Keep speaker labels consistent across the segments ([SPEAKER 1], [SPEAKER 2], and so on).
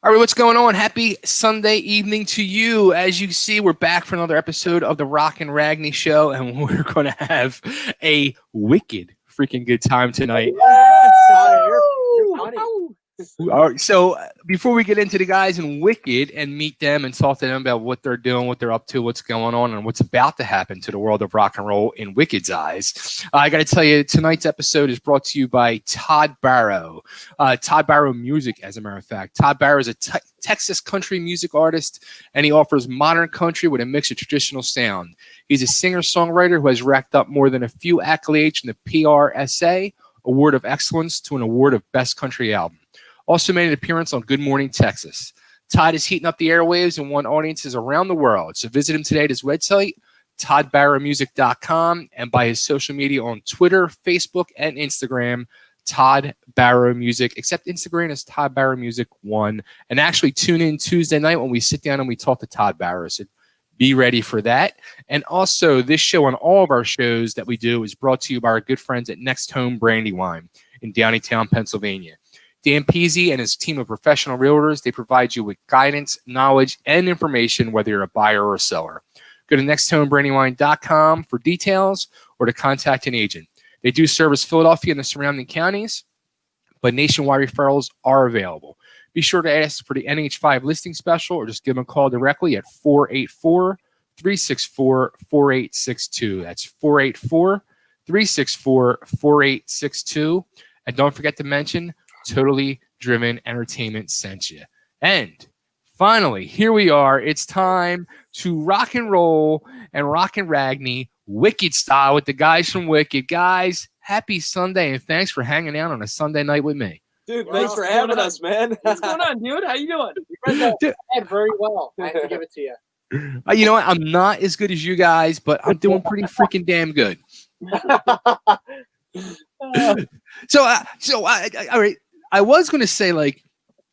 [SPEAKER 1] All right, what's going on? Happy Sunday evening to you. As you see, we're back for another episode of the Rock and Ragni Show, and we're going to have a wicked freaking good time tonight.
[SPEAKER 2] You're funny.
[SPEAKER 1] All right, so before we get into the guys in Wicked and meet them and talk to them about what they're doing, what they're up to, what's going on, and what's about to happen to the world of rock and roll in Wicked's eyes, I got to tell you, tonight's episode is brought to you by Todd Barrow. Todd Barrow Music, as a matter of fact. Todd Barrow is a Texas country music artist, and he offers modern country with a mix of traditional sound. He's a singer-songwriter who has racked up more than a few accolades from the PRSA Award of Excellence to an Award of Best Country Album. Also made an appearance on Good Morning Texas. Todd is heating up the airwaves and won audiences around the world. So visit him today at his website, toddbarrowmusic.com, and by his social media on Twitter, Facebook, and Instagram, Todd Barrow Music, except Instagram is Todd Barrow Music 1. And actually tune in Tuesday night when we sit down and we talk to Todd Barrow. So be ready for that. And also, this show and all of our shows that we do is brought to you by our good friends at Next Home Brandywine in Downtown, Pennsylvania. Dan Peasy and his team of professional realtors, they provide you with guidance, knowledge, and information, whether you're a buyer or a seller. Go to nexthomebrandywine.com for details or to contact an agent. They do service Philadelphia and the surrounding counties, but nationwide referrals are available. Be sure to ask for the NH5 listing special or just give them a call directly at 484-364-4862. That's 484-364-4862. And don't forget to mention Totally Driven Entertainment sent you. And finally, here we are. It's time to rock and roll and rock and Ragni Wicked style with the guys from Wicked. Guys, happy Sunday, and thanks for hanging out on a Sunday night with me.
[SPEAKER 2] Dude, thanks for having us, man.
[SPEAKER 3] What's going on, dude? How you doing?
[SPEAKER 2] You read very well. I have to give it to you.
[SPEAKER 1] You know what? I'm not as good as you guys, but I'm doing pretty freaking damn good. All right. I was going to say, like,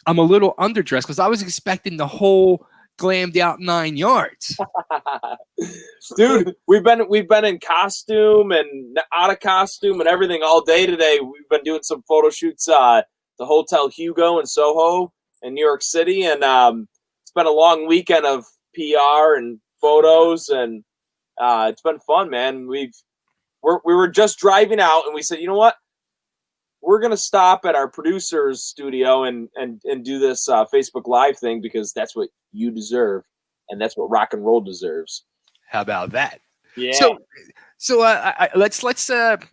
[SPEAKER 1] I'm a little underdressed because I was expecting the whole glammed out 9 yards.
[SPEAKER 2] Dude, we've been in costume and out of costume and everything all day today. We've been doing some photo shoots at the Hotel Hugo in Soho in New York City, and it's been a long weekend of PR and photos, and it's been fun, man. We were just driving out, and we said, you know what? We're going to stop at our producer's studio and do this Facebook Live thing because that's what you deserve, and that's what rock and roll deserves.
[SPEAKER 1] How about that?
[SPEAKER 2] Yeah.
[SPEAKER 1] So let's not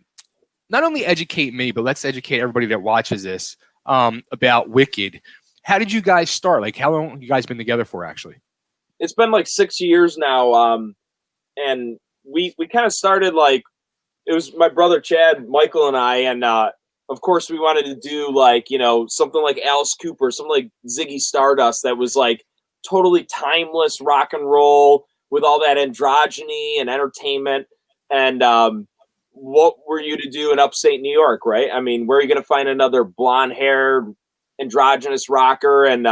[SPEAKER 1] only educate me, but let's educate everybody that watches this about Wicked. How did you guys start? Like, how long have you guys been together for, actually?
[SPEAKER 2] It's been like 6 years now, and we kind of started like, it was my brother Chad, Michael, and I, and of course, we wanted to do like, you know, something like Alice Cooper, something like Ziggy Stardust that was like totally timeless rock and roll with all that androgyny and entertainment. And what were you to do in upstate New York, right? I mean, where are you going to find another blonde-haired androgynous rocker? And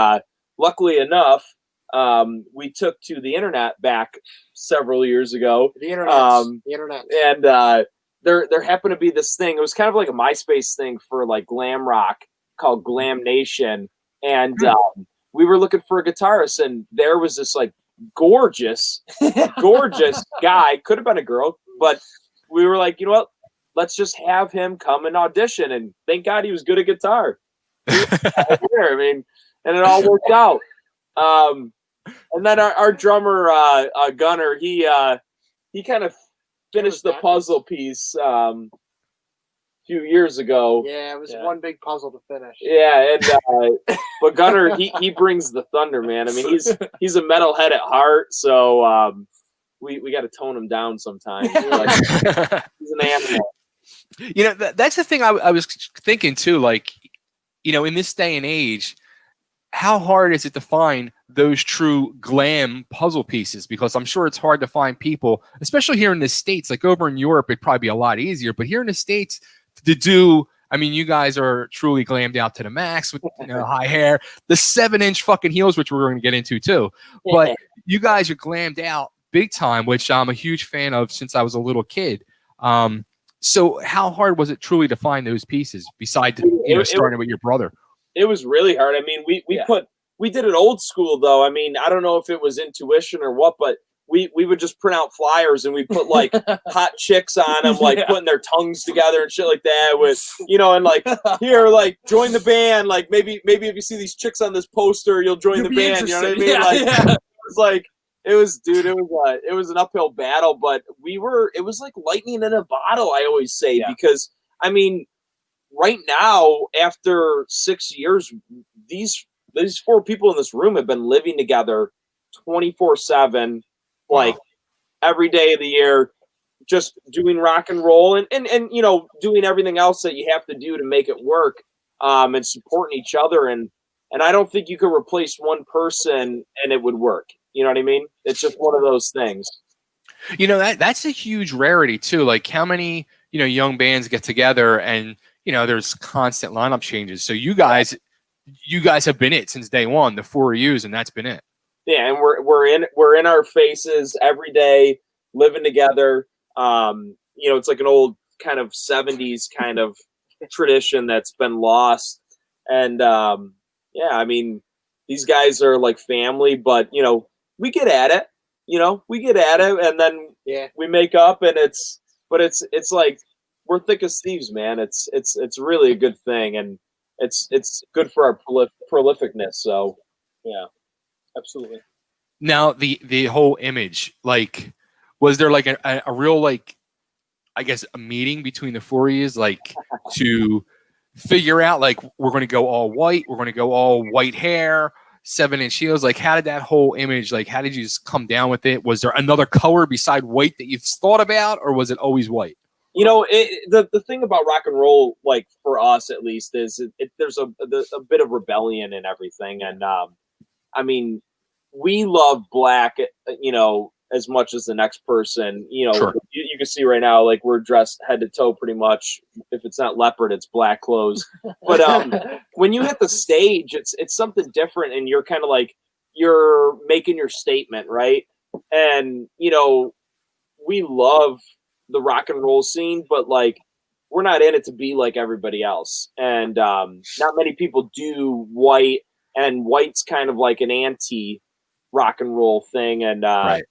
[SPEAKER 2] luckily enough, we took to the internet back several years ago.
[SPEAKER 3] The internet.
[SPEAKER 2] And there happened to be this thing. It was kind of like a MySpace thing for like glam rock called Glam Nation. And we were looking for a guitarist, and there was this like gorgeous guy. Could have been a girl, but we were like, you know what? Let's just have him come and audition. And thank God he was good at guitar. I mean, and it all worked out. And then our drummer, Gunner, he kind of finished the puzzle piece a few years ago.
[SPEAKER 3] Yeah, it was one big puzzle to finish.
[SPEAKER 2] Yeah, and but Gunner, he brings the thunder, man. I mean, he's a metalhead at heart, so we got to tone him down sometimes. He's an animal.
[SPEAKER 1] You know, that's the thing I was thinking too. Like, you know, in this day and age, how hard is it to find those true glam puzzle pieces? Because I'm sure it's hard to find people, especially here in the States. Like over in Europe, it'd probably be a lot easier. But here in the States, to do, I mean, you guys are truly glammed out to the max with, you know, high hair, the 7-inch fucking heels, which we're going to get into too. But you guys are glammed out big time, which I'm a huge fan of since I was a little kid. So how hard was it truly to find those pieces besides, you know, starting with your brother?
[SPEAKER 2] It was really hard. I mean, we we did it old school though. I mean, I don't know if it was intuition or what, but we would just print out flyers and we put like hot chicks on them, like putting their tongues together and shit like that. With and like here, like join the band. Like maybe if you see these chicks on this poster, you'll join the band. You know what I mean? It was like it was an uphill battle, but it was like lightning in a bottle. I always say because I mean, right now after 6 years, these 4 people in this room have been living together 24/7. Like every day of the year, just doing rock and roll and doing everything else that you have to do to make it work, and supporting each other. And I don't think you could replace one person and it would work. You know what I mean? It's just one of those things.
[SPEAKER 1] That's a huge rarity too. Like how many, young bands get together and, there's constant lineup changes. So you guys have been it since day one, the 4 years, and that's been it.
[SPEAKER 2] Yeah, and we're in our faces every day, living together. It's like an old kind of 70s kind of tradition that's been lost. And I mean, these guys are like family, but we get at it. And then we make up, and it's like we're thick as thieves, man. It's really a good thing, and it's good for our prolificness. So yeah. Absolutely.
[SPEAKER 1] Now the whole image, like, was there like a real, like, I guess a meeting between the 4 years, like to figure out like we're going to go all white, we're going to go all white hair, 7-inch heels? Like, how did that whole image, like, how did you just come down with it? Was there another color beside white that you thought about, or was it always white?
[SPEAKER 2] The thing about rock and roll, like for us at least, is there's a bit of rebellion in everything, and I mean, we love black, as much as the next person.
[SPEAKER 1] Sure.
[SPEAKER 2] You can see right now, like we're dressed head to toe pretty much. If it's not leopard, it's black clothes. But when you hit the stage, it's something different, and you're kind of like you're making your statement, right? And we love the rock and roll scene, but like we're not in it to be like everybody else, and not many people do white. And white's kind of like an anti rock and roll thing. And,
[SPEAKER 1] right.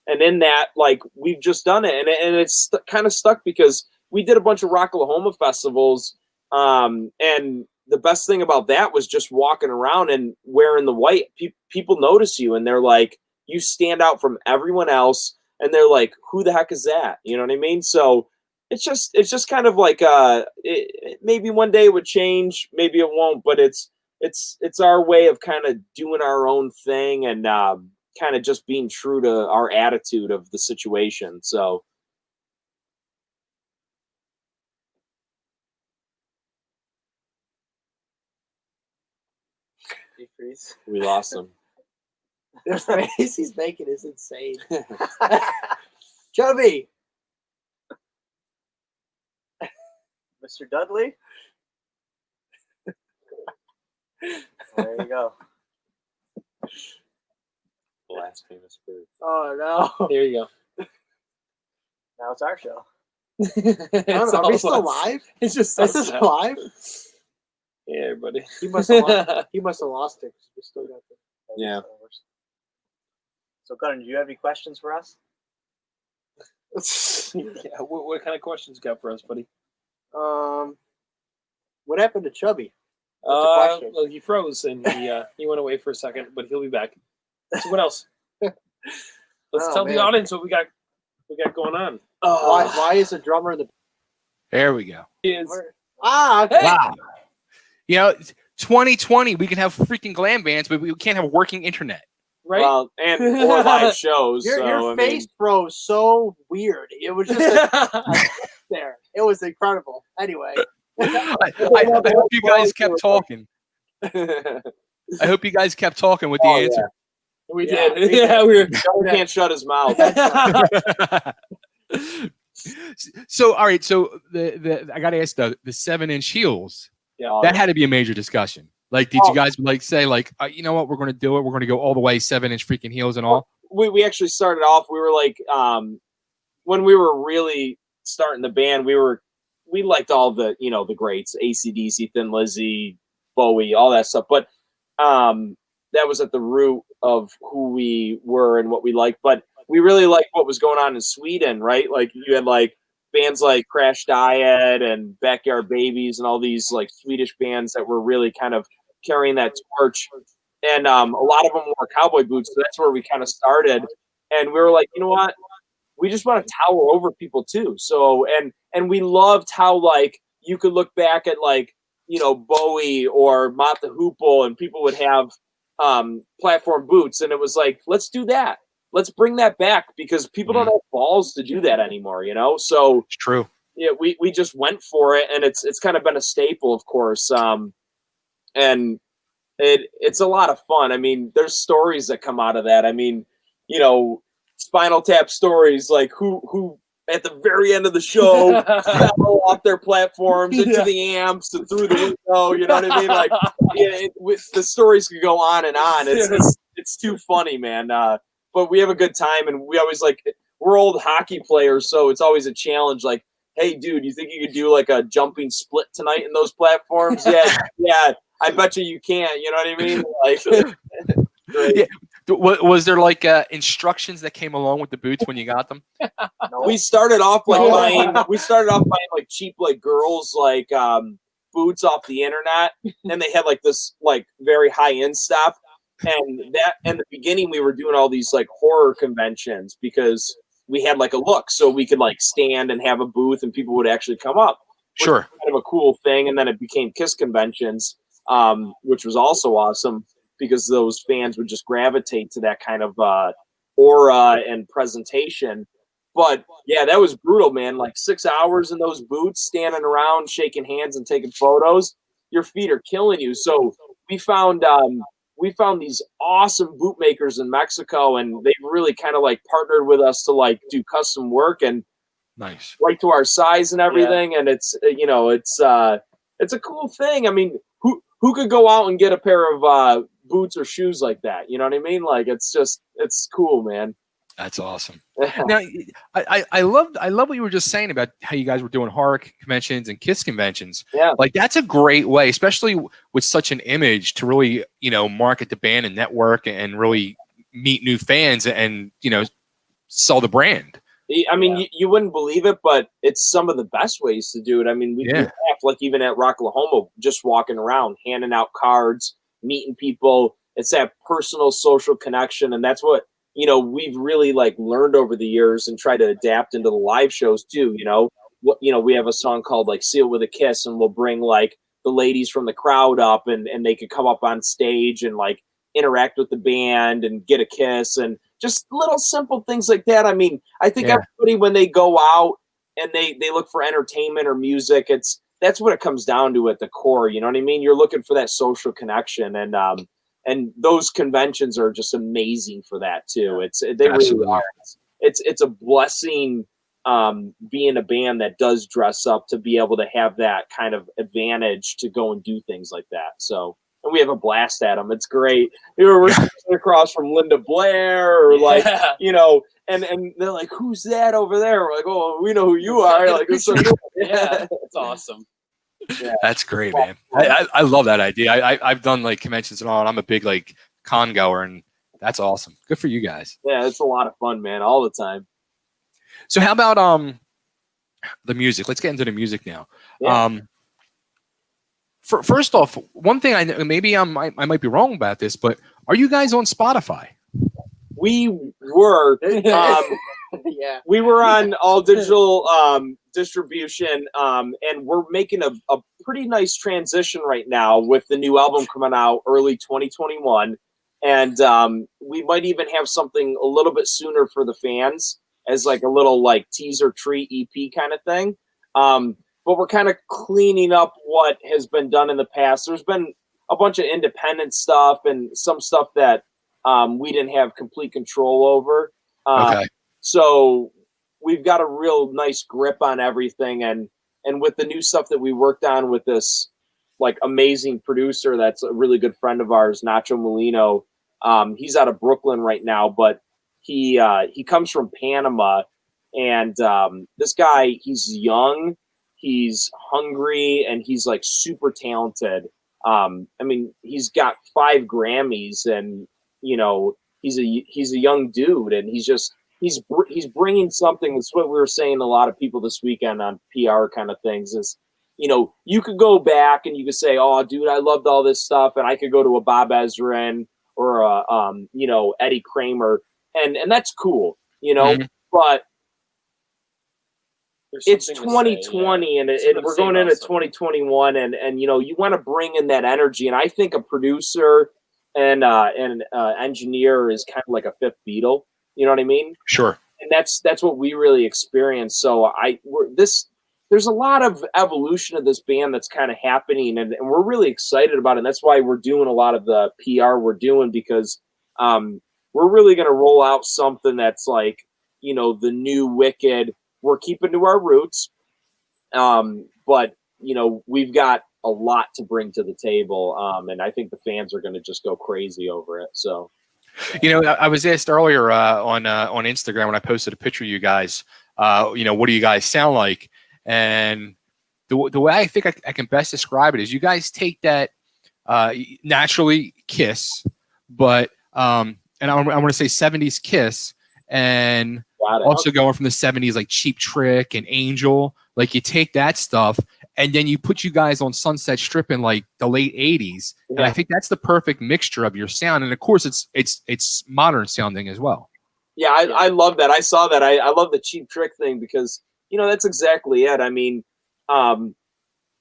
[SPEAKER 2] And in that, like we've just done it, and it's kind of stuck because we did a bunch of Rocklahoma festivals. And the best thing about that was just walking around and wearing the white. People notice you, and they're like, you stand out from everyone else. And they're like, who the heck is that? You know what I mean? So it's just kind of like, maybe one day it would change, maybe it won't, but it's our way of kind of doing our own thing and kind of just being true to our attitude of the situation. So we lost him.
[SPEAKER 3] The face he's making is insane. Chubby.
[SPEAKER 4] Mr. Dudley. There you go.
[SPEAKER 2] The last famous bird.
[SPEAKER 3] Oh no!
[SPEAKER 2] There you go.
[SPEAKER 4] Now it's our show.
[SPEAKER 3] I don't know, are we still live?
[SPEAKER 2] It's just
[SPEAKER 3] Is this live?
[SPEAKER 2] Yeah, everybody.
[SPEAKER 3] He must have lost it. We still got the.
[SPEAKER 2] Yeah.
[SPEAKER 4] So, Gunnar, do you have any questions for us?
[SPEAKER 2] Yeah. What kind of questions you got for us, buddy?
[SPEAKER 3] What happened to Chubby?
[SPEAKER 5] Well, he froze and he went away for a second, but he'll be back. So what else? Let's tell the audience what we got going on.
[SPEAKER 3] Why is a drummer in the?
[SPEAKER 1] There we go.
[SPEAKER 3] Okay.
[SPEAKER 1] Wow. 2020, we can have freaking glam bands, but we can't have working internet.
[SPEAKER 5] Right?
[SPEAKER 2] Well, and more live shows.
[SPEAKER 3] Your face froze so weird. It was just there. It was incredible. Anyway.
[SPEAKER 1] I hope you guys kept talking. I hope you guys kept talking with the answer.
[SPEAKER 2] Yeah. We did. Yeah, we can't shut his mouth.
[SPEAKER 1] So, all right. So I got to ask the 7-inch heels.
[SPEAKER 2] Yeah,
[SPEAKER 1] that had to be a major discussion. Like, did you guys say like, you know what, we're going to do it. We're going to go all the way 7-inch freaking heels and all.
[SPEAKER 2] We actually started off. We were like, when we were really starting the band, we liked all the the greats, AC/DC, Thin Lizzy, Bowie, all that stuff. But was at the root of who we were and what we liked. But we really liked what was going on in Sweden, right? Like you had like bands like Crash Diet and Backyard Babies and all these like Swedish bands that were really kind of carrying that torch. And a lot of them wore cowboy boots, so that's where we kind of started. And we were like, you know what? We just want to tower over people too. So and we loved how like you could look back at like, you know, Bowie or Mott the Hoople, and people would have platform boots, and it was like, let's do that. Let's bring that back because people don't have balls to do that anymore, you know? So
[SPEAKER 1] It's true.
[SPEAKER 2] yeah, we just went for it, and it's kind of been a staple, of course. And it's a lot of fun. I mean, there's stories that come out of that. I mean, you know, Spinal Tap stories like who at the very end of the show fell off their platforms into the amps and through the window. You know what I mean? Like, yeah, the stories could go on and on. It's too funny, man. But we have a good time, and we always like, we're old hockey players, so it's always a challenge. Like, hey, dude, you think you could do like a jumping split tonight in those platforms? Yeah. I bet you can. You know what I mean? Like, great.
[SPEAKER 1] Yeah. Was there like instructions that came along with the boots when you got them?
[SPEAKER 2] We started off like buying like cheap like girls like boots off the internet, and they had like this like very high end stuff. And that in the beginning we were doing all these like horror conventions because we had like a look, so we could like stand and have a booth, and people would actually come up.
[SPEAKER 1] Sure,
[SPEAKER 2] kind of a cool thing. And then it became Kiss conventions, which was also awesome, because those fans would just gravitate to that kind of aura and presentation. But yeah, that was brutal, man. Like 6 hours in those boots, standing around, shaking hands and taking photos. Your feet are killing you. So we found these awesome bootmakers in Mexico, and they really kind of like partnered with us to like do custom work and
[SPEAKER 1] nice,
[SPEAKER 2] right to our size and everything. Yeah. And it's it's a cool thing. I mean, who could go out and get a pair of boots or shoes like that? You know what I mean? Like, it's cool, man.
[SPEAKER 1] That's awesome. Now, I love what you were just saying about how you guys were doing horror conventions and Kiss conventions.
[SPEAKER 2] Yeah,
[SPEAKER 1] like that's a great way, especially with such an image, to really market the band and network and really meet new fans and sell the brand.
[SPEAKER 2] I mean, you wouldn't believe it, but it's some of the best ways to do it. I mean, we have, like, even at Rocklahoma, just walking around, handing out cards, meeting people. It's that personal social connection, and that's what we've really like learned over the years and try to adapt into the live shows too. We have a song called like "Seal with a Kiss," and we'll bring like the ladies from the crowd up, and they could come up on stage and like interact with the band and get a kiss, and just little simple things like that. I mean, I think everybody, when they go out and they look for entertainment or music, that's what it comes down to at the core. You know what I mean? You're looking for that social connection, and those conventions are just amazing for that too. They really are. It's a blessing being a band that does dress up, to be able to have that kind of advantage to go and do things like that. So. And we have a blast at them. It's great. We're sitting across from Linda Blair, or like, and they're like, "Who's that over there?" We're like, "Oh, we know who you are." Like, it's so cool.
[SPEAKER 5] Yeah, it's awesome.
[SPEAKER 2] Yeah.
[SPEAKER 1] That's great, man. I love that idea. I've done like conventions and all, and I'm a big like con goer, and that's awesome. Good for you guys.
[SPEAKER 2] Yeah, it's a lot of fun, man, all the time.
[SPEAKER 1] So how about the music? Let's get into the music now.
[SPEAKER 2] Yeah.
[SPEAKER 1] First off, one thing I might be wrong about this, but are you guys on Spotify?
[SPEAKER 2] We were.
[SPEAKER 3] Yeah.
[SPEAKER 2] We were on all digital distribution, and we're making a pretty nice transition right now with the new album coming out early 2021, and we might even have something a little bit sooner for the fans as like a little like teaser treat EP kind of thing. But we're kind of cleaning up what has been done in the past. There's been a bunch of independent stuff and some stuff that we didn't have complete control over.
[SPEAKER 1] Okay.
[SPEAKER 2] So we've got a real nice grip on everything. And with the new stuff that we worked on with this like amazing producer that's a really good friend of ours, Nacho Molino, he's out of Brooklyn right now, but he comes from Panama. And this guy, he's young. He's hungry, and he's like super talented. I mean, he's got 5 Grammys, and you know, he's a young dude, and he's bringing something. That's what we were saying to a lot of people this weekend on PR kind of things. Is, you know, you could go back and you could say, "Oh, dude, I loved all this stuff," and I could go to a Bob Ezrin or a you know, Eddie Kramer, and that's cool, you know, but it's 2020 and we're going into 2021, and you know, you want to bring in that energy, and I think a producer and engineer is kind of like a fifth Beatle, you know what I mean?
[SPEAKER 1] Sure.
[SPEAKER 2] And that's what we really experienced. So there's a lot of evolution of this band that's kind of happening, and we're really excited about it. And that's why we're doing a lot of the PR we're doing, because we're really going to roll out something that's like, you know, the new Wicked. We're keeping to our roots, but you know, we've got a lot to bring to the table, and I think the fans are going to just go crazy over it. So,
[SPEAKER 1] you know, I was asked earlier on Instagram when I posted a picture of you guys. You know, what do you guys sound like? And the way I think I can best describe it is, you guys take that naturally Kiss, but and I want to say 70s Kiss, and also going from the 70s like Cheap Trick and Angel. Like, you take that stuff and then you put you guys on Sunset Strip in like the late 80s. Yeah. And I think that's the perfect mixture of your sound. And of course it's modern sounding as well.
[SPEAKER 2] Yeah, I love that. I saw that. I love the Cheap Trick thing, because, you know, that's exactly it. I mean,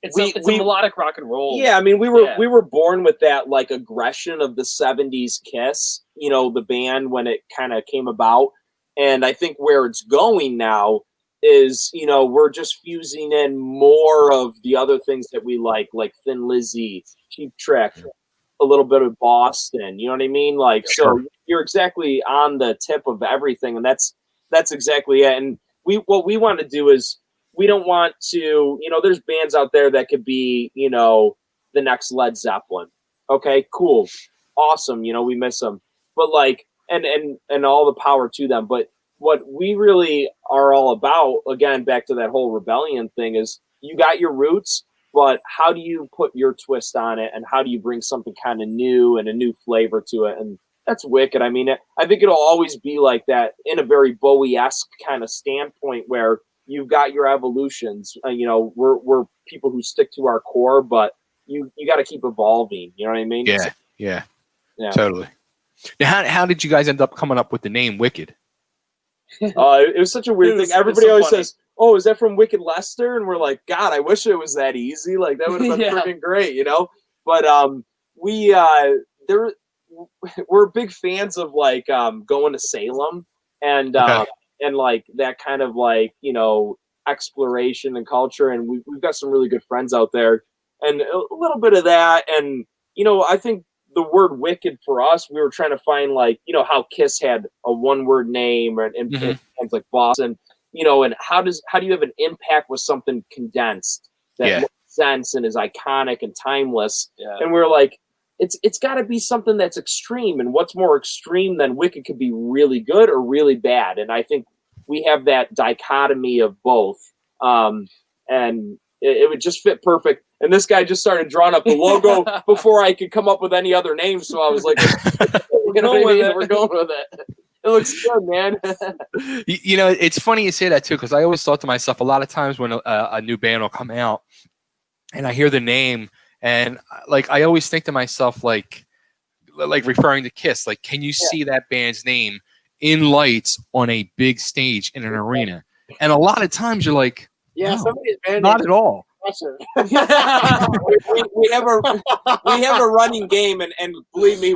[SPEAKER 5] it's a melodic rock and roll.
[SPEAKER 2] Yeah, I mean, we were born with that like aggression of the 70s Kiss, you know, the band when it kind of came about. And I think where it's going now is, you know, we're just fusing in more of the other things that we like Thin Lizzy, Cheap Trick, a little bit of Boston, you know what I mean? Like, so you're exactly on the tip of everything, and that's exactly it. And what we want to do is, we don't want to, you know, there's bands out there that could be, you know, the next Led Zeppelin. Okay, cool, awesome, you know, we miss them, but like, and all the power to them. But what we really are all about, again, back to that whole rebellion thing, is you got your roots, but how do you put your twist on it, and how do you bring something kind of new and a new flavor to it? And that's Wicked. I mean, I think it'll always be like that, in a very Bowie-esque kind of standpoint, where you've got your evolutions. You know, we're people who stick to our core, but you got to keep evolving. You know what I mean?
[SPEAKER 1] Yeah, totally. Now, how did you guys end up coming up with the name Wicked?
[SPEAKER 2] It was such a weird thing. Everybody always says, "Oh, is that from Wicked Lester?" And we're like, "God, I wish it was that easy. Like, that would have been freaking great," you know. But we're big fans of like going to Salem and like that kind of like, you know, exploration and culture. And we've got some really good friends out there, and a little bit of that. And you know, I think the word Wicked for us, we were trying to find, like, you know, how Kiss had a one-word name, and things like Boston, you know, and how do you have an impact with something condensed that makes sense and is iconic and timeless? And we're like, it's got to be something that's extreme, and what's more extreme than Wicked could be really good or really bad. And I think we have that dichotomy of both, and it would just fit perfect. And this guy just started drawing up the logo before I could come up with any other name. So I was like, we're going with it. It looks good, man.
[SPEAKER 1] You know, it's funny you say that too, because I always thought to myself, a lot of times when a new band will come out and I hear the name, and like, I always think to myself, like referring to Kiss, like, can you see that band's name in lights on a big stage in an arena? And a lot of times you're like, no,
[SPEAKER 3] somebody's band
[SPEAKER 1] not at all.
[SPEAKER 2] we have a running game, and believe me,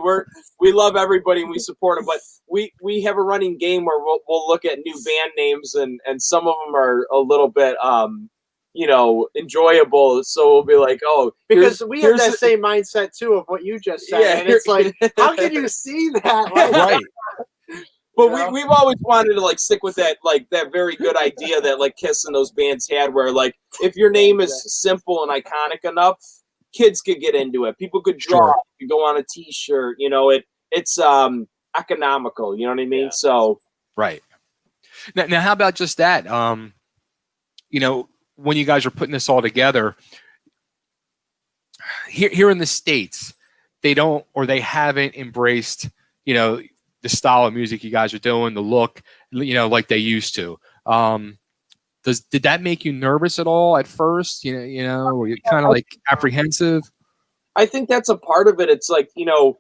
[SPEAKER 2] we love everybody and we support them, but we have a running game where we'll look at new band names, and some of them are a little bit you know, enjoyable. So we'll be like, oh,
[SPEAKER 3] because we have that same mindset too of what you just said, and it's like, how can you see that? Like,
[SPEAKER 1] right.
[SPEAKER 2] But we've always wanted to like stick with that, like that very good idea that like Kiss and those bands had, where like, if your name is simple and iconic enough, kids could get into it. People could draw. You go on a T-shirt. You know, it's economical. You know what I mean? So
[SPEAKER 1] right. Now, how about just that? You know, when you guys are putting this all together, here in the States, they don't, or they haven't embraced, you know, the style of music you guys are doing, the look, you know, like they used to. Did that make you nervous at all at first? You know, were you kind of like apprehensive?
[SPEAKER 2] I think that's a part of it. It's like, you know,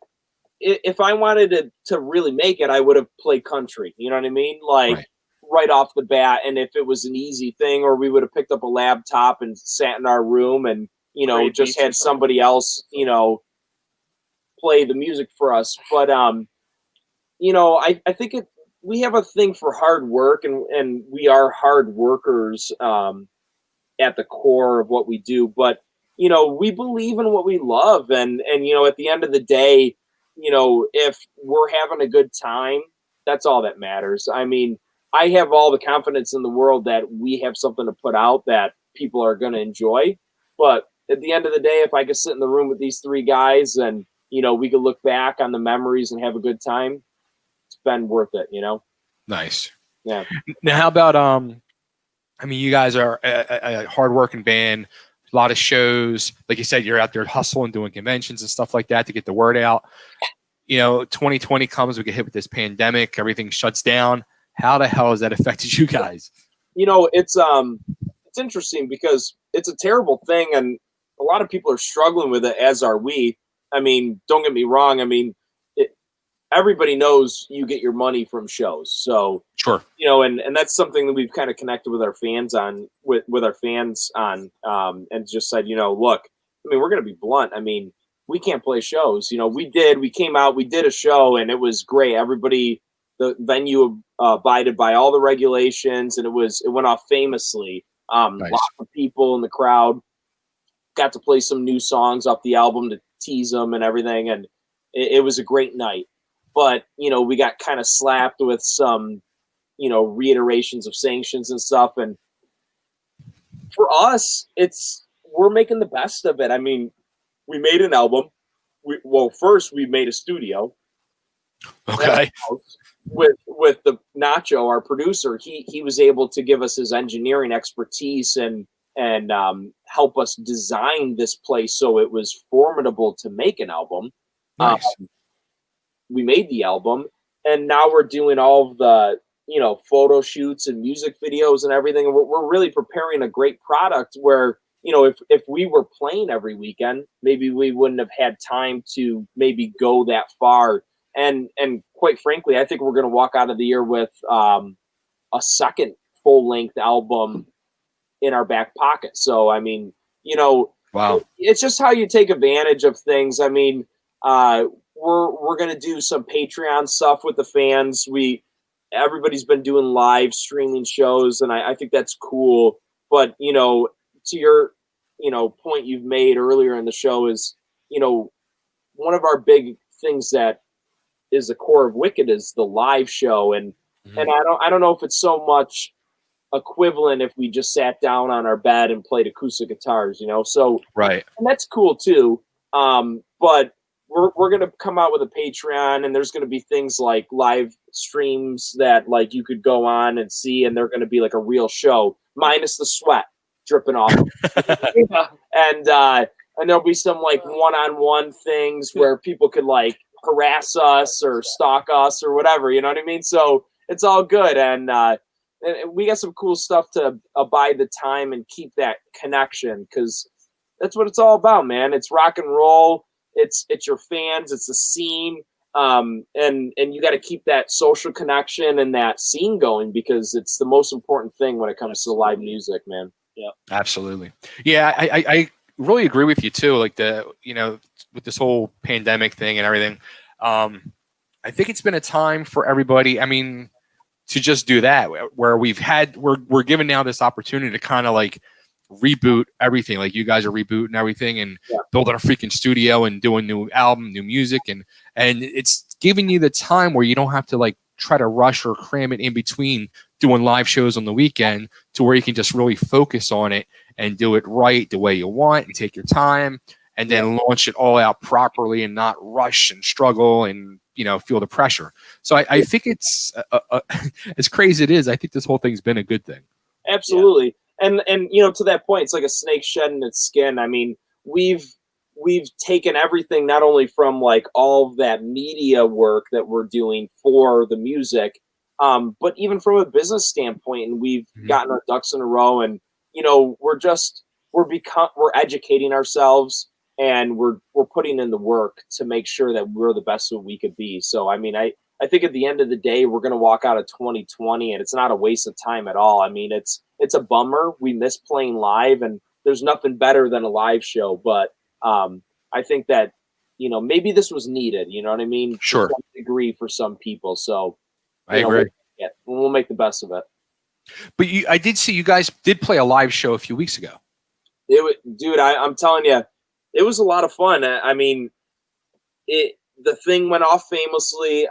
[SPEAKER 2] if I wanted to really make it, I would have played country. You know what I mean? Like right off the bat. And if it was an easy thing, or we would have picked up a laptop and sat in our room and, you know, just had somebody else, you know, play the music for us. But, you know, I think we have a thing for hard work, and we are hard workers at the core of what we do. But, you know, we believe in what we love. And, you know, at the end of the day, you know, if we're having a good time, that's all that matters. I mean, I have all the confidence in the world that we have something to put out that people are going to enjoy. But at the end of the day, if I could sit in the room with these three guys and, you know, we could look back on the memories and have a good time, it's been worth it, you know?
[SPEAKER 1] Nice.
[SPEAKER 2] Yeah.
[SPEAKER 1] Now, how about, I mean, you guys are a hardworking band, a lot of shows. Like you said, you're out there hustling, doing conventions and stuff like that to get the word out. You know, 2020 comes, we get hit with this pandemic, everything shuts down. How the hell has that affected you guys?
[SPEAKER 2] You know, it's interesting because it's a terrible thing, and a lot of people are struggling with it, as are we. I mean, don't get me wrong. I mean, everybody knows you get your money from shows. So,
[SPEAKER 1] sure.
[SPEAKER 2] You know, and that's something that we've kind of connected with our fans on, with our fans on, and just said, you know, look, I mean, we're going to be blunt. I mean, we can't play shows. You know, we came out, we did a show, and it was great. Everybody, the venue abided by all the regulations, and it went off famously.
[SPEAKER 1] Nice.
[SPEAKER 2] Lots of people in the crowd, got to play some new songs off the album to tease them and everything. And it was a great night. But, you know, we got kind of slapped with some, you know, reiterations of sanctions and stuff. And for us, we're making the best of it. I mean, we made an album. First we made a studio.
[SPEAKER 1] Okay.
[SPEAKER 2] With the Nacho, our producer, he was able to give us his engineering expertise and help us design this place so it was formidable to make an album.
[SPEAKER 1] Nice.
[SPEAKER 2] We made the album, and now we're doing all of the, you know, photo shoots and music videos and everything. And we're really preparing a great product where, you know, if we were playing every weekend, maybe we wouldn't have had time to maybe go that far. And quite frankly, I think we're going to walk out of the year with a second full-length album in our back pocket. So, I mean, you know,
[SPEAKER 1] wow,
[SPEAKER 2] it's just how you take advantage of things. I mean, we're going to do some Patreon stuff with the fans. Everybody's been doing live streaming shows, and I think that's cool. But, you know, to your, you know, point you've made earlier in the show is, you know, one of our big things that is the core of Wicked is the live show. And I don't know if it's so much equivalent if we just sat down on our bed and played acoustic guitars, you know? So,
[SPEAKER 1] right.
[SPEAKER 2] And that's cool too. But we're going to come out with a Patreon, and there's going to be things like live streams that like you could go on and see, and they're going to be like a real show minus the sweat dripping off. And there'll be some like one-on-one things where people could like harass us or stalk us or whatever, you know what I mean? So it's all good. And we got some cool stuff to abide the time and keep that connection, because that's what it's all about, man. It's rock and roll. It's your fans. It's the scene. And you got to keep that social connection and that scene going, because it's the most important thing when it comes to live music, man. Yeah,
[SPEAKER 1] absolutely. Yeah, I really agree with you too. Like with this whole pandemic thing and everything, I think it's been a time for everybody. I mean, to just do that, where we're given now this opportunity to kind of like reboot everything. Like you guys are rebooting everything and building a freaking studio and doing new album, new music, and it's giving you the time where you don't have to like try to rush or cram it in between doing live shows on the weekend, to where you can just really focus on it and do it right the way you want and take your time, and then launch it all out properly and not rush and struggle and, you know, feel the pressure. So I think it's as crazy as it is, I think this whole thing's been a good thing.
[SPEAKER 2] Absolutely. Yeah. And you know, to that point, it's like a snake shedding its skin. I mean, we've we've taken everything, not only from like all of that media work that we're doing for the music, but even from a business standpoint, and we've gotten our ducks in a row, and we're educating ourselves, and we're putting in the work to make sure that we're the best that we could be. So I mean, I think at the end of the day, we're going to walk out of 2020, and it's not a waste of time at all. I mean, it's a bummer. We miss playing live, and there's nothing better than a live show. But I think that, maybe this was needed. You know what I mean?
[SPEAKER 1] Sure.
[SPEAKER 2] To some degree for some people. So
[SPEAKER 1] I agree.
[SPEAKER 2] We'll make the best of it.
[SPEAKER 1] But I did see you guys did play a live show a few weeks ago.
[SPEAKER 2] Dude, I'm telling you, it was a lot of fun. I mean, the thing went off famously.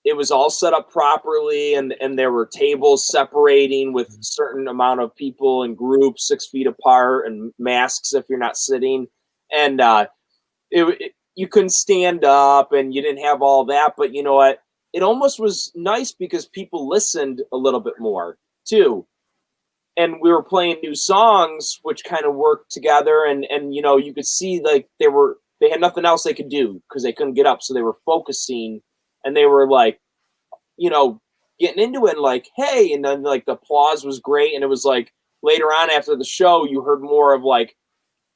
[SPEAKER 2] It was all set up properly, and there were tables separating with a certain amount of people in groups 6 feet apart, and masks if you're not sitting. And you couldn't stand up, and you didn't have all that. But you know what? It almost was nice because people listened a little bit more too. And we were playing new songs, which kind of worked together. And you could see like they had nothing else they could do because they couldn't get up. So they were focusing, and they were like, getting into it, and like, hey, and then like the applause was great. And it was like later on after the show, you heard more of like,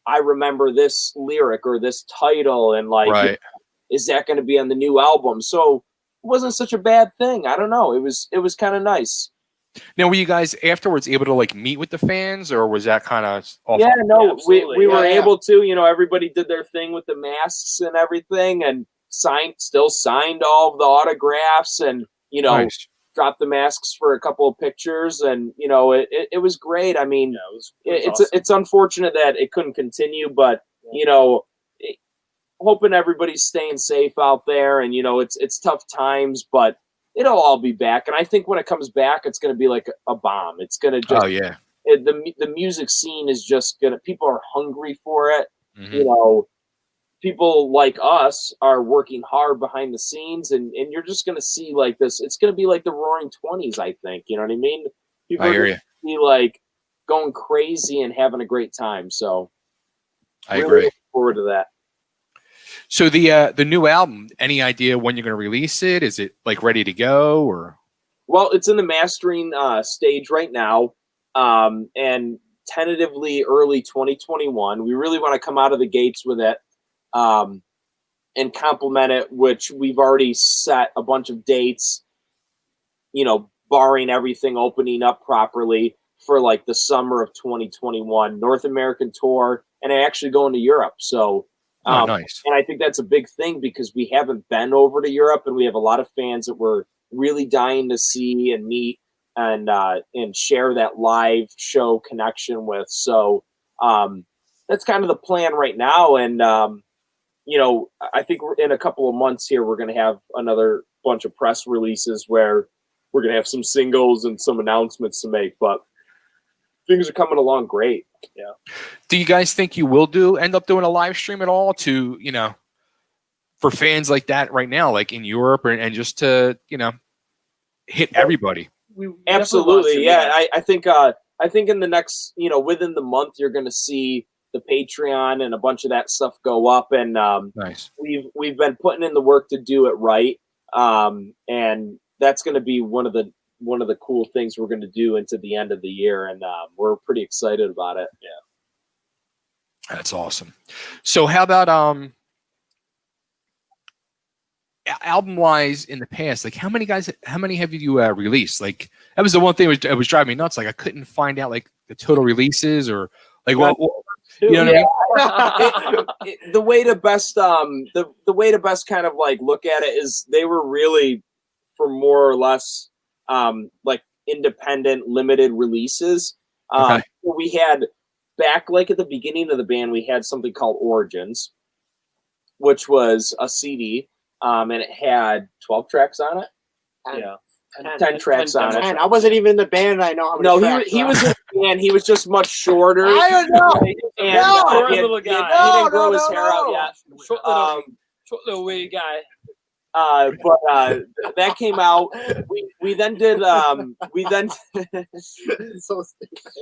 [SPEAKER 2] I remember this lyric or this title, and like,
[SPEAKER 1] right.
[SPEAKER 2] Is that going to be on the new album? So it wasn't such a bad thing. I don't know. It was kind of nice.
[SPEAKER 1] Now, were you guys afterwards able to like meet with the fans, or was that kind of off?
[SPEAKER 2] Yeah, no, we were
[SPEAKER 3] Yeah.
[SPEAKER 2] able to. Everybody did their thing with the masks and everything, and signed all of the autographs, and
[SPEAKER 1] Nice.
[SPEAKER 2] dropped the masks for a couple of pictures, and it was great. I mean,
[SPEAKER 5] awesome.
[SPEAKER 2] it's unfortunate that it couldn't continue, but hoping everybody's staying safe out there, and it's tough times, but it'll all be back. And I think when it comes back, it's going to be like a bomb. It's going to just, the music scene is just going to, people are hungry for it.
[SPEAKER 1] Mm-hmm.
[SPEAKER 2] People like us are working hard behind the scenes, and you're just going to see like this. It's going to be like the Roaring 20s, I think. You know what I mean? People
[SPEAKER 1] I
[SPEAKER 2] are
[SPEAKER 1] hear
[SPEAKER 2] going
[SPEAKER 1] you.
[SPEAKER 2] to be like going crazy and having a great time. So
[SPEAKER 1] I
[SPEAKER 2] really
[SPEAKER 1] agree.
[SPEAKER 2] looking forward to that.
[SPEAKER 1] So the new album, any idea when you're going to release it? Is it like ready to go, or?
[SPEAKER 2] Well, it's in the mastering stage right now, and tentatively early 2021. We really want to come out of the gates with it and complement it, which we've already set a bunch of dates, barring everything opening up properly, for like the summer of 2021, North American tour, and actually going to Europe. So
[SPEAKER 1] Nice.
[SPEAKER 2] And I think that's a big thing because we haven't been over to Europe, and we have a lot of fans that we're really dying to see and meet and share that live show connection with. So that's kind of the plan right now. And, I think in a couple of months here, we're going to have another bunch of press releases where we're going to have some singles and some announcements to make, but things are coming along great. Yeah.
[SPEAKER 1] Do you guys think you will end up doing a live stream at all to, for fans like that right now, like in Europe, and just to, hit everybody?
[SPEAKER 2] Absolutely. Yeah. I think in the next, within the month, you're going to see the Patreon and a bunch of that stuff go up. And
[SPEAKER 1] Nice.
[SPEAKER 2] We've been putting in the work to do it right. And that's going to be one of the cool things we're going to do into the end of the year. And we're pretty excited about it. Yeah.
[SPEAKER 1] That's awesome. So how about album wise in the past? Like how many have you released? Like that was the one thing that was driving me nuts. Like I couldn't find out like the total releases or like what you know what I mean?
[SPEAKER 2] The way to best the way to best kind of like look at it is they were really for more or less like independent limited releases.
[SPEAKER 1] Okay.
[SPEAKER 2] We had back like at the beginning of the band, we had something called Origins, which was a CD, and it had 12 tracks on it.
[SPEAKER 5] Yeah.
[SPEAKER 2] 10 tracks on it.
[SPEAKER 3] And I wasn't even in the band, and I know how many
[SPEAKER 2] No,
[SPEAKER 3] tracks
[SPEAKER 2] he
[SPEAKER 3] are.
[SPEAKER 2] was in the band. He was just much shorter.
[SPEAKER 3] I don't know.
[SPEAKER 2] And
[SPEAKER 3] No.
[SPEAKER 2] he
[SPEAKER 5] Little guy.
[SPEAKER 2] didn't grow
[SPEAKER 3] No,
[SPEAKER 2] his
[SPEAKER 3] no,
[SPEAKER 2] hair
[SPEAKER 3] no.
[SPEAKER 2] out yet.
[SPEAKER 5] Short little weird guy.
[SPEAKER 2] But that came out. We then did
[SPEAKER 3] So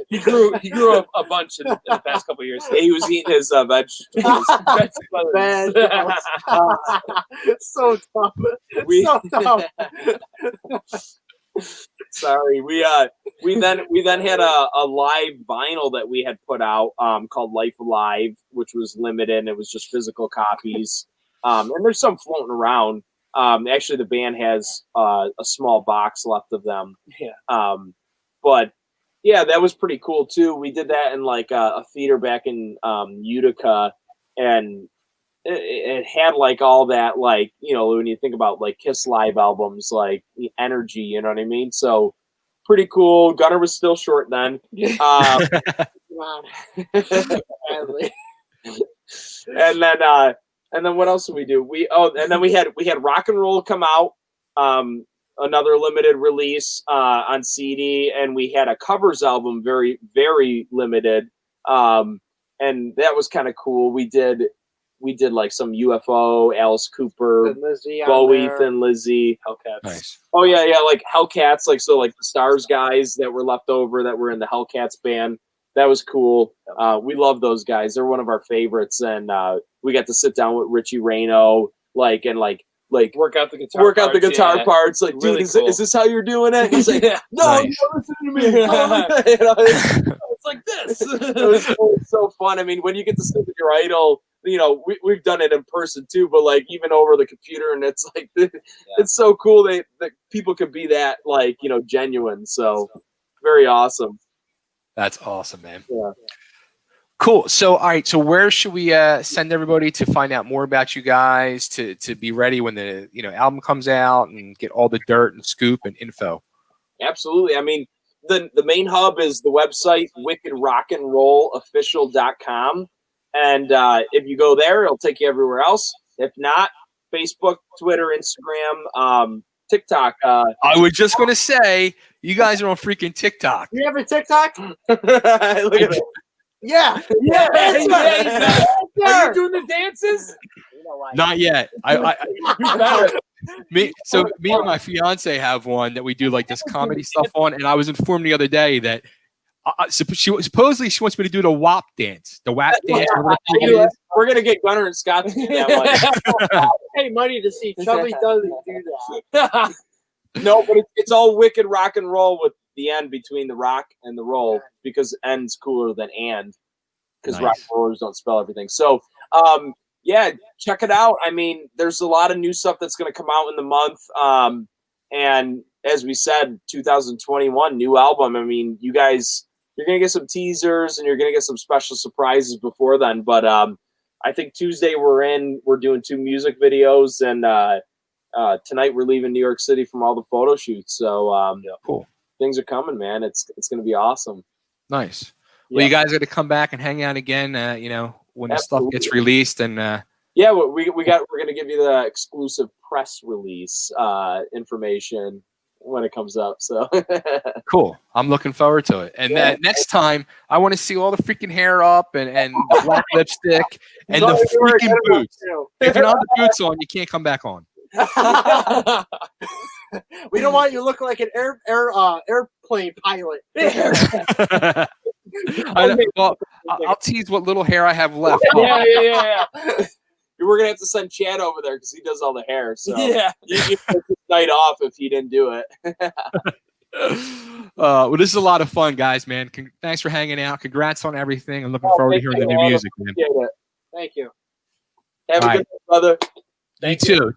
[SPEAKER 5] He grew up a bunch in the past couple of years.
[SPEAKER 2] he was eating his vegetables.
[SPEAKER 3] bad. So tough.
[SPEAKER 2] We-
[SPEAKER 3] So tough.
[SPEAKER 2] Sorry, we then had a live vinyl that we had put out called Life Alive, which was limited, and it was just physical copies. And there's some floating around. Actually, the band has a small box left of them.
[SPEAKER 5] Yeah.
[SPEAKER 2] But yeah, that was pretty cool too. We did that in like a theater back in Utica, and it had like all that, like, you know, when you think about like Kiss live albums, like the energy, you know what I mean? So pretty cool. Gunnar was still short then.
[SPEAKER 3] Come on. Badly.
[SPEAKER 2] And then what else did we do? And then we had Rock and Roll come out, another limited release on CD, and we had a covers album, very, very limited. And that was kind of cool. We did like some UFO, Alice Cooper,
[SPEAKER 3] Lizzie on
[SPEAKER 2] Bowie,
[SPEAKER 3] there.
[SPEAKER 2] Thin Lizzy.
[SPEAKER 5] Hellcats.
[SPEAKER 1] Nice.
[SPEAKER 2] Oh yeah, like Hellcats, like so, like the Stars guys that were left over that were in the Hellcats band. That was cool. We love those guys. They're one of our favorites, and we got to sit down with Richie Reno, like
[SPEAKER 5] Work out the guitar.
[SPEAKER 2] parts. Like,
[SPEAKER 5] Really
[SPEAKER 2] dude,
[SPEAKER 5] cool.
[SPEAKER 2] is this how you're doing it? He's like,
[SPEAKER 5] Yeah.
[SPEAKER 2] no,
[SPEAKER 1] Nice.
[SPEAKER 2] you're listening to me. You know,
[SPEAKER 5] It's like this.
[SPEAKER 2] it was so fun. I mean, when you get to sit with your idol, you know, we've done it in person too, but like even over the computer, and it's like it's so cool that people could be that, like, you know, genuine. So very awesome.
[SPEAKER 1] That's awesome, man.
[SPEAKER 2] Yeah.
[SPEAKER 1] Cool. So, all right. So, where should we send everybody to find out more about you guys, to be ready when the album comes out, and get all the dirt and scoop and info?
[SPEAKER 2] Absolutely. I mean, the main hub is the website wickedrockandrollofficial.com, and if you go there, it'll take you everywhere else. If not, Facebook, Twitter, Instagram, TikTok.
[SPEAKER 1] I was just going to say, you guys are on freaking TikTok.
[SPEAKER 3] You have a TikTok?
[SPEAKER 2] Look at that.
[SPEAKER 3] Yeah.
[SPEAKER 5] Yeah,
[SPEAKER 3] That's right.
[SPEAKER 5] Are you doing the dances?
[SPEAKER 3] You know why?
[SPEAKER 1] Not yet. Me and my fiance have one that we do like this comedy stuff on, and I was informed the other day that supposedly she wants me to do the WAP dance. The WAP dance. whatever the fuck it is.
[SPEAKER 2] We're gonna get Gunnar and Scott to do that one.
[SPEAKER 3] Pay money to see Chubby doesn't do that.
[SPEAKER 2] No, but it's all wicked rock and roll with the end between the rock and the roll, because end's cooler than and, because
[SPEAKER 1] Nice.
[SPEAKER 2] rock and rollers don't spell everything. So yeah, check it out. I mean, there's a lot of new stuff that's going to come out in the month. And as we said, 2021 new album. I mean, you guys, you're going to get some teasers and you're going to get some special surprises before then. But I think Tuesday we're doing 2 music videos, and tonight we're leaving New York City from all the photo shoots. So
[SPEAKER 1] Cool.
[SPEAKER 2] Things are coming, man. It's going to be awesome.
[SPEAKER 1] Nice.
[SPEAKER 2] Yeah.
[SPEAKER 1] Well, you guys got to come back and hang out again. When the stuff gets released, and
[SPEAKER 2] yeah, we're going to give you the exclusive press release information when it comes up. So
[SPEAKER 1] cool. I'm looking forward to it. And then next time, I want to see all the freaking hair up and the black lipstick and the freaking boots. If you don't have the boots on, you can't come back on.
[SPEAKER 3] We don't want you to look like an airplane pilot.
[SPEAKER 2] I'll
[SPEAKER 1] tease what little hair I have left.
[SPEAKER 2] Yeah. We're gonna have to send Chad over there because he does all the hair. So
[SPEAKER 5] Yeah.
[SPEAKER 2] you take this night off if he didn't do it.
[SPEAKER 1] Well, this is a lot of fun, guys, man. Thanks for hanging out. Congrats on everything. I'm looking forward to hearing the new music, man.
[SPEAKER 3] Thank you.
[SPEAKER 2] Have a good night, brother.
[SPEAKER 1] You too.